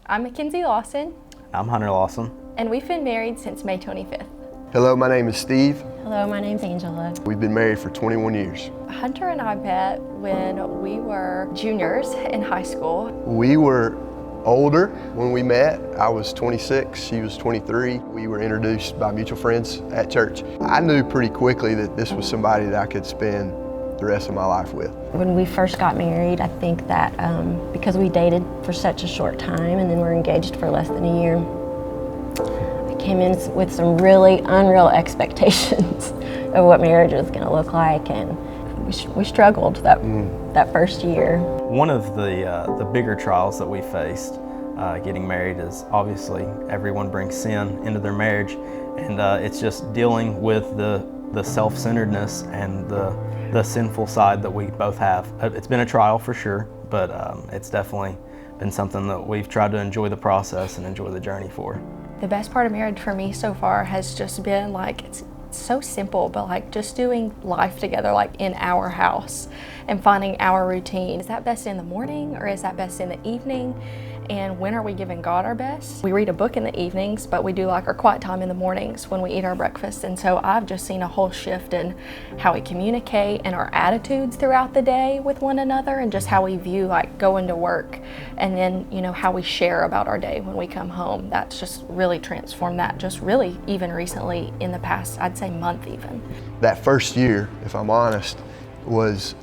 I'm Mackenzie Lawson. I'm Hunter Lawson. And we've been married since May 25th. Hello, my name is Steve. Hello, my name's Angela. We've been married for 21 years. Hunter and I met when we were juniors in high school. We were older when we met. I was 26, she was 23. We were introduced by mutual friends at church. I knew pretty quickly that this was somebody that I could spend the rest of my life with. When we first got married, I think that because we dated for such a short time and then we're engaged for less than a year, I came in with some really unreal expectations of what marriage was going to look like, and we struggled that first year. One of the bigger trials that we faced getting married is obviously everyone brings sin into their marriage, and it's just dealing with the self-centeredness and the sinful side that we both have. It's been a trial for sure, but it's definitely been something that we've tried to enjoy the process and enjoy the journey for. The best part of marriage for me so far has just been like, it's so simple, but like just doing life together, like in our house and finding our routine. Is that best in the morning or is that best in the evening? And when are we giving God our best? We read a book in the evenings, but we do like our quiet time in the mornings when we eat our breakfast. And so I've just seen a whole shift in how we communicate and our attitudes throughout the day with one another, and just how we view like going to work, and then, you know, how we share about our day when we come home. That's just really transformed that, just really even recently in the past, I'd say month even. That first year, if I'm honest, was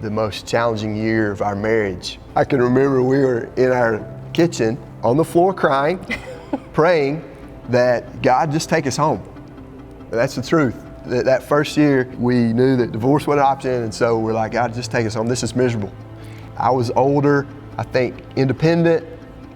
the most challenging year of our marriage. I can remember we were in our kitchen on the floor crying, praying that God just take us home. And that's the truth. That first year we knew that divorce was an option, and so we're like, God, just take us home. This is miserable. I was older, I think independent,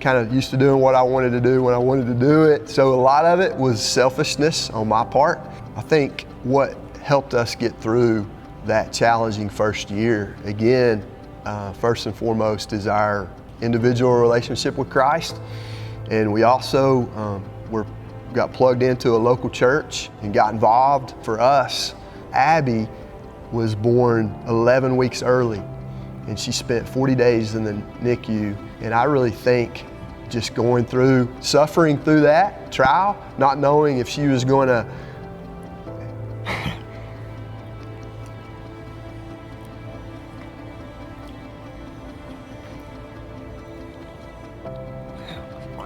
kind of used to doing what I wanted to do when I wanted to do it. So a lot of it was selfishness on my part. I think what helped us get through that challenging first year, again, first and foremost, is our individual relationship with Christ. And we also got plugged into a local church and got involved. For us, Abby was born 11 weeks early, and she spent 40 days in the NICU. And I really think just going through, suffering through that trial, not knowing if she was going to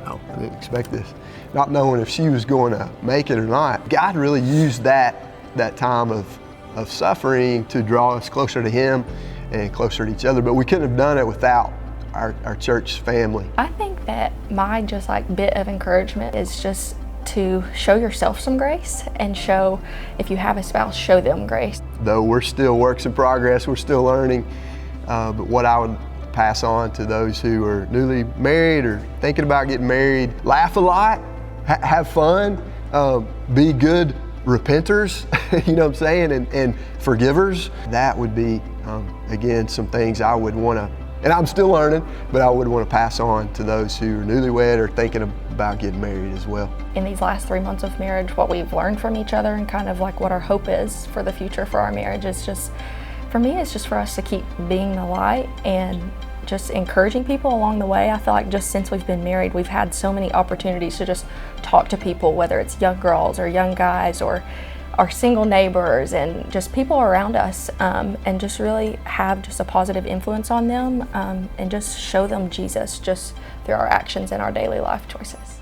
I didn't expect this. Not knowing if she was going to make it or not. God really used that time of suffering to draw us closer to Him and closer to each other, but we couldn't have done it without our church family. I think that my just like bit of encouragement is just to show yourself some grace, and show, if you have a spouse, show them grace. Though we're still works in progress, we're still learning, but what I would pass on to those who are newly married or thinking about getting married: laugh a lot, have fun, be good repenters, you know what I'm saying, and forgivers. That would be, again, some things I would want to, and I'm still learning, but I would want to pass on to those who are newlywed or thinking about getting married as well. In these last 3 months of marriage, what we've learned from each other and kind of like what our hope is for the future for our marriage is just, for me, it's just for us to keep being the light and just encouraging people along the way. I feel like just since we've been married, we've had so many opportunities to just talk to people, whether it's young girls or young guys or our single neighbors and just people around us, and just really have just a positive influence on them, and just show them Jesus just through our actions and our daily life choices.